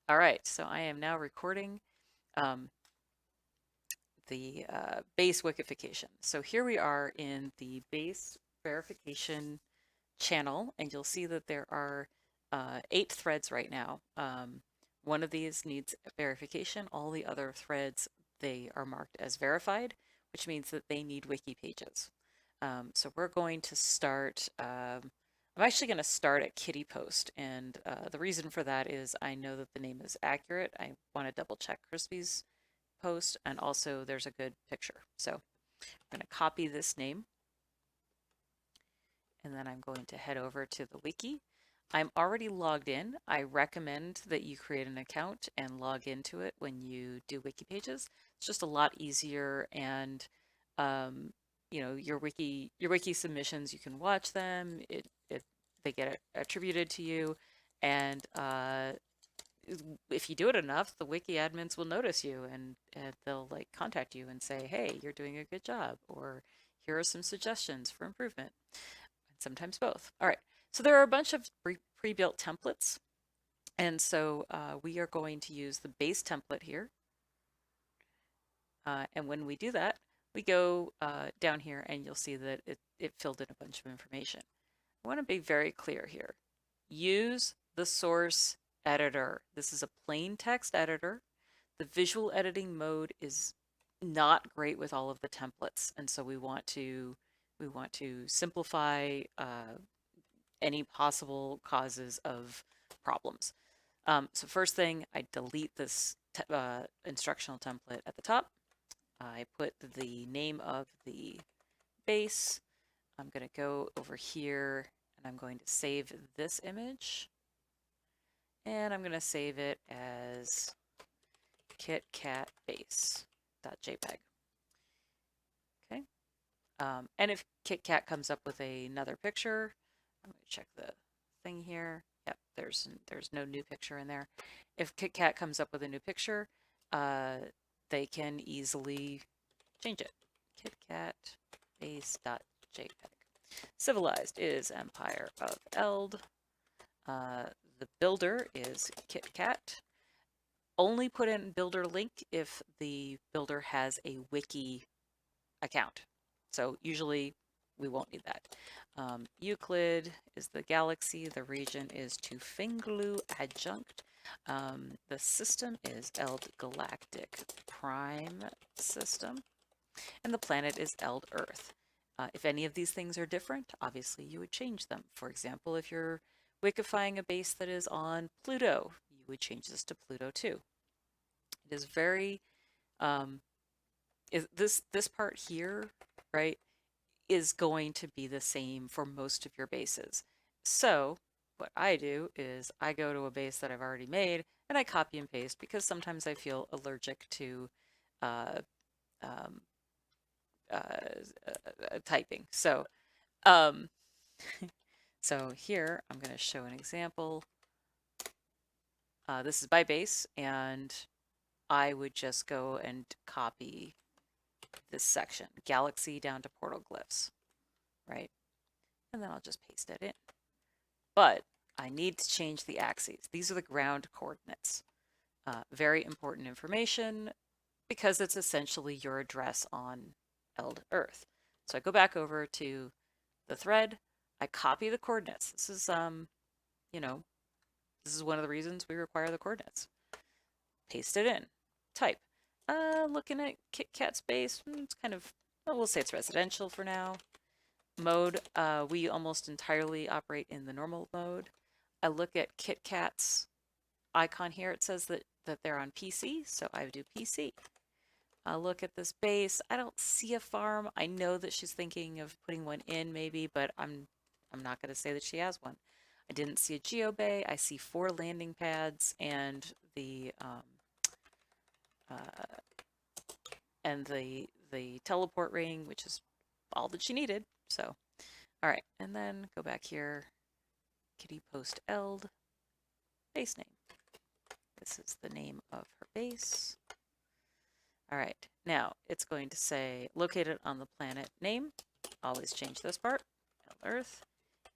All right, so I am now recording um, the base wikification. So here we are in the base verification channel, and you'll see that there are 8 threads right now. One of these needs verification. All the other threads, they are marked as verified, which means that they need wiki pages. So we're going to start. I'm actually going to start at Kitty Post, and the reason for that is I know that the name is accurate. I want to double check Crispy's post, and also there's a good picture. So I'm going to copy this name, and then I'm going to head over to the wiki. I'm already logged in. I recommend that you create an account and log into it when you do wiki pages. It's just a lot easier, and um, your wiki submissions, you can watch them. They get attributed to you, and if you do it enough, the wiki admins will notice you, and they'll like contact you and say, "Hey, you're doing a good job," or "Here are some suggestions for improvement." And sometimes both. All right. So there are a bunch of pre-built templates, and so we are going to use the base template here. And when we do that, we go down here, and you'll see that it filled in a bunch of information. I want to be very clear here. Use the source editor. This is a plain text editor. The visual editing mode is not great with all of the templates, and so we want to simplify any possible causes of problems. So first thing, I delete this instructional template at the top. I put the name of the base. I'm going to go over here and I'm going to save this image. And I'm going to save it as kitcatbase.jpg. Okay. And if KitKat comes up with another picture, I'm going to check the thing here. Yep, there's no new picture in there. If KitKat comes up with a new picture, they can easily change it. kitcatbase.jpg. Civilized is Empire of Eld. The builder is KitKat. Only put in builder link if the builder has a wiki account. So usually we won't need that. Euclid is the galaxy. The region is Tufinglu adjunct. The system is Eld Galactic Prime System. And the planet is Eld Earth. If any of these things are different, obviously you would change them. For example, if you're wikifying a base that is on Pluto, you would change this to Pluto too. It is very this part here, right, is going to be the same for most of your bases. So what I do is I go to a base that I've already made and I copy and paste because sometimes I feel allergic to uh, um, typing. Um, so here I'm going to show an example. This is by base, and I would just go and copy this section, galaxy down to portal glyphs, right? And then I'll just paste it in. But I need to change the axes. These are the ground coordinates. Very important information because it's essentially your address on Eld Earth. So I go back over to the thread. I copy the coordinates. This is, you know, this is one of the reasons we require the coordinates. Paste it in. Type. Looking at KitKat's base, it's kind of, well, we'll say it's residential for now. Mode, we almost entirely operate in the normal mode. I look at KitKat's icon here. It says that they're on PC, so I do PC. I look at this base. I don't see a farm. I know that she's thinking of putting one in maybe, but I'm not going to say that she has one. I didn't see a geobay. I see 4 landing pads and uh, the teleport ring, which is all that she needed. So, all right, and then go back here. Kitty Post Eld base name. This is the name of her base. All right, now it's going to say located on the planet name. Always change this part. Earth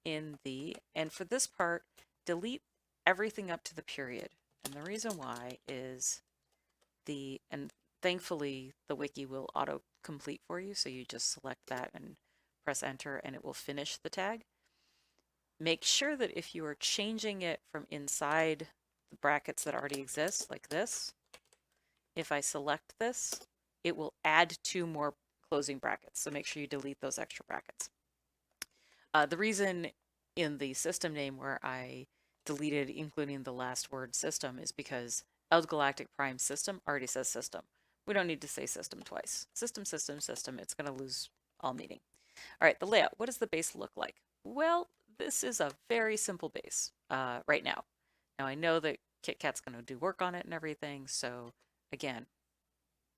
in the, and for this part, delete everything up to the period. And the reason why is and thankfully the wiki will auto-complete for you, so you just select that and press enter and it will finish the tag. Make sure that if you are changing it from inside the brackets that already exist, like this, if I select this, it will add 2 more closing brackets. So make sure you delete those extra brackets. The reason in the system name where I deleted including the last word system is because Eld Galactic Prime System already says system. We don't need to say system twice. System, system, system. It's going to lose all meaning. All right, the layout. What does the base look like? Well, this is a very simple base right now. Now I know that KitKat's going to do work on it and everything. So again,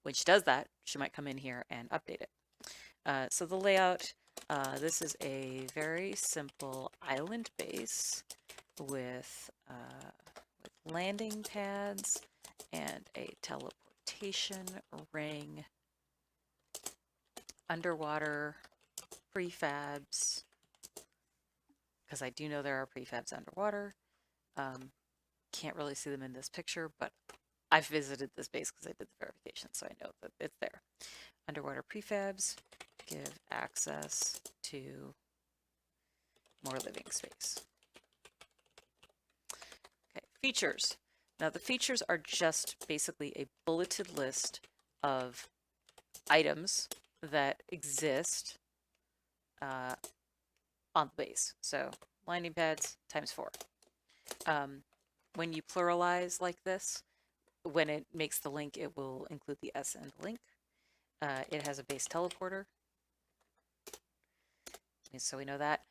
when she does that, she might come in here and update it. So the layout, this is a very simple island base with landing pads and a teleportation ring, underwater prefabs, because I do know there are prefabs underwater. Can't really see them in this picture, but I've visited this base because I did the verification, so I know that it's there. Underwater prefabs give access to more living space. Okay, features. Now the features are just basically a bulleted list of items that exist on the base. So landing pads times 4. When you pluralize like this, when it makes the link, it will include the S and the link. It has a base teleporter, so we know that.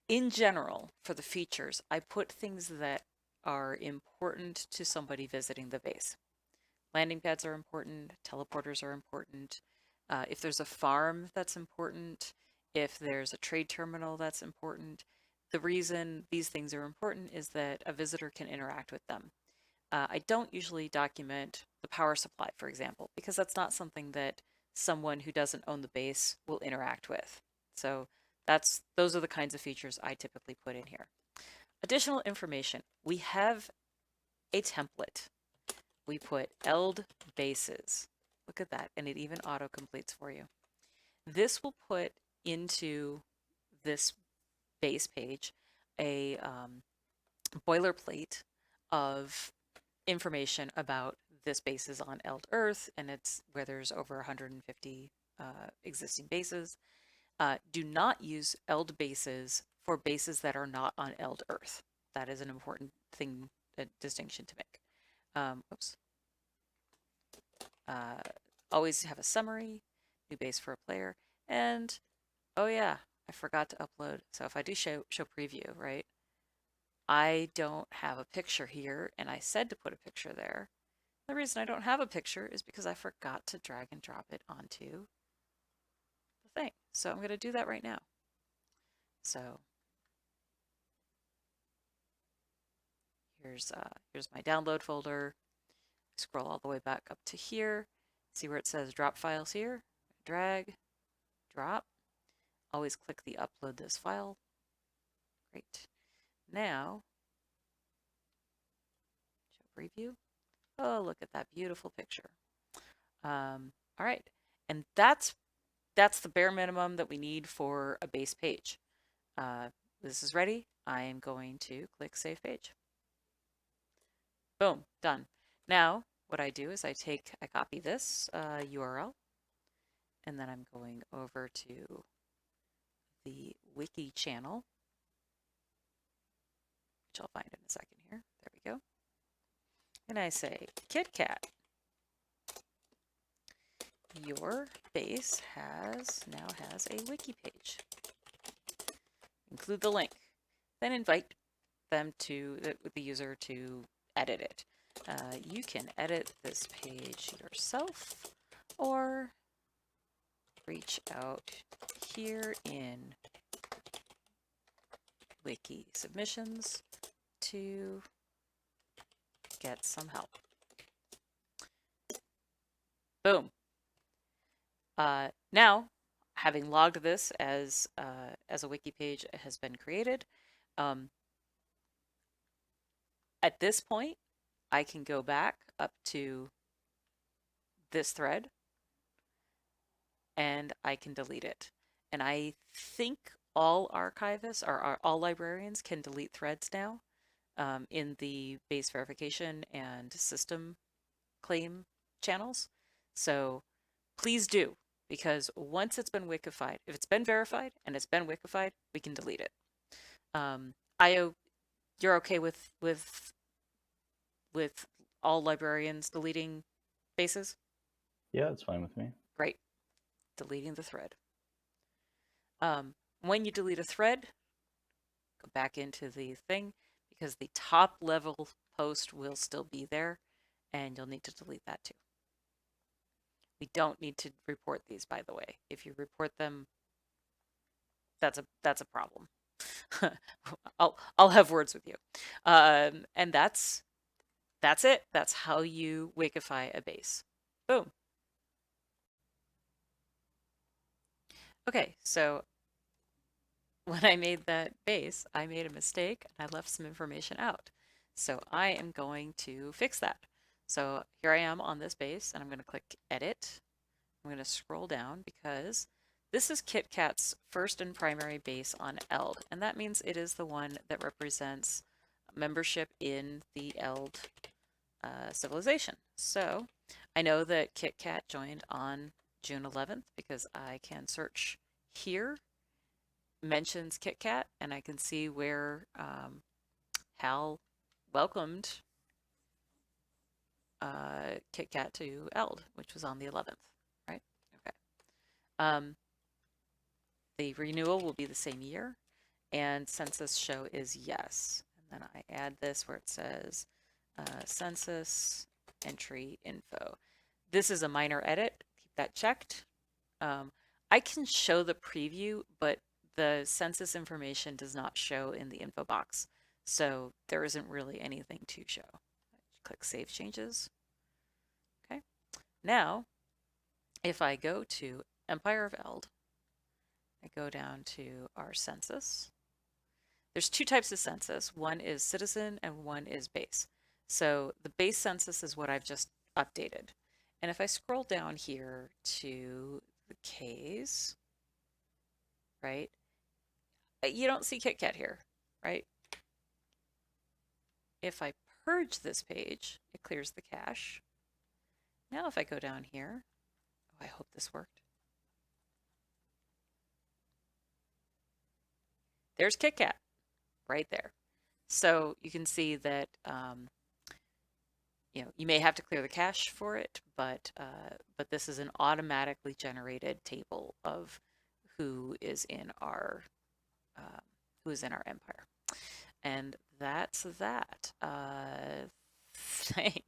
In general, for the features, I put things that are important to somebody visiting the base. Landing pads are important, teleporters are important. If there's a farm, that's important. If there's a trade terminal, that's important. The reason these things are important is that a visitor can interact with them. I don't usually document the power supply, for example, because that's not something that someone who doesn't own the base will interact with. So those are the kinds of features I typically put in here. Additional information. We have a template. We put Eld bases. Look at that, and it even auto-completes for you. This will put into this base page a boilerplate of information about this base is on Eld Earth, and it's where there's over 150 existing bases. Do not use Eld bases for bases that are not on Eld Earth. That is an important thing, a distinction to make. Oops. Always have a summary, new base for a player, and oh yeah, I forgot to upload. So if I do show preview, right? I don't have a picture here, and I said to put a picture there. The reason I don't have a picture is because I forgot to drag and drop it onto the thing. So I'm going to do that right now. So here's my download folder. Scroll all the way back up to here. See where it says drop files here? Drag, drop. Always click the upload this file. Great. Now, show preview. Oh, look at that beautiful picture. All right, and that's the bare minimum that we need for a base page. This is ready. I am going to click Save Page. Boom, done. Now, what I do is I copy this URL, and then I'm going over to the Wiki channel, which I'll find in a second here. There we go. And I say, KitKat, your base now has a wiki page. Include the link. Then invite them the user to edit it. You can edit this page yourself or reach out here in Wiki submissions to get some help. Boom. Now, having logged this as a wiki page has been created, at this point, I can go back up to this thread and I can delete it. And I think all archivists or all librarians can delete threads now in the base verification and system claim channels. So please do, because once it's been wikified, if it's been verified and it's been wikified, we can delete it. IO, you're okay with all librarians deleting bases? Yeah, that's fine with me. Great. Deleting the thread. When you delete a thread, go back into the thing because the top level post will still be there and you'll need to delete that too. We don't need to report these, by the way. If you report them, that's a problem. I'll have words with you. And that's it. That's how you wikify a base. Boom. Okay, so when I made that base, I made a mistake and I left some information out. So I am going to fix that. So here I am on this base and I'm going to click edit. I'm going to scroll down because this is KitKat's first and primary base on Eld, and that means it is the one that represents membership in the Eld civilization. So I know that KitKat joined on June 11th because I can search here, mentions KitKat, and I can see where Hal welcomed KitKat to Eld, which was on the 11th, right? Okay. The renewal will be the same year, and census show is yes. And then I add this where it says census entry info. This is a minor edit. Keep that checked. I can show the preview, but the census information does not show in the info box. So there isn't really anything to show. Click Save Changes. Okay. Now, if I go to Empire of Eld, I go down to our census. There's two types of census. One is citizen and one is base. So the base census is what I've just updated. And if I scroll down here to the Ks, right, you don't see KitKat here, right? If I purge this page, it clears the cache. Now if I go down here, oh, I hope this worked. There's KitKat right there. So you can see that you may have to clear the cache for it, but this is an automatically generated table of who is in our empire, and that's that. Thanks.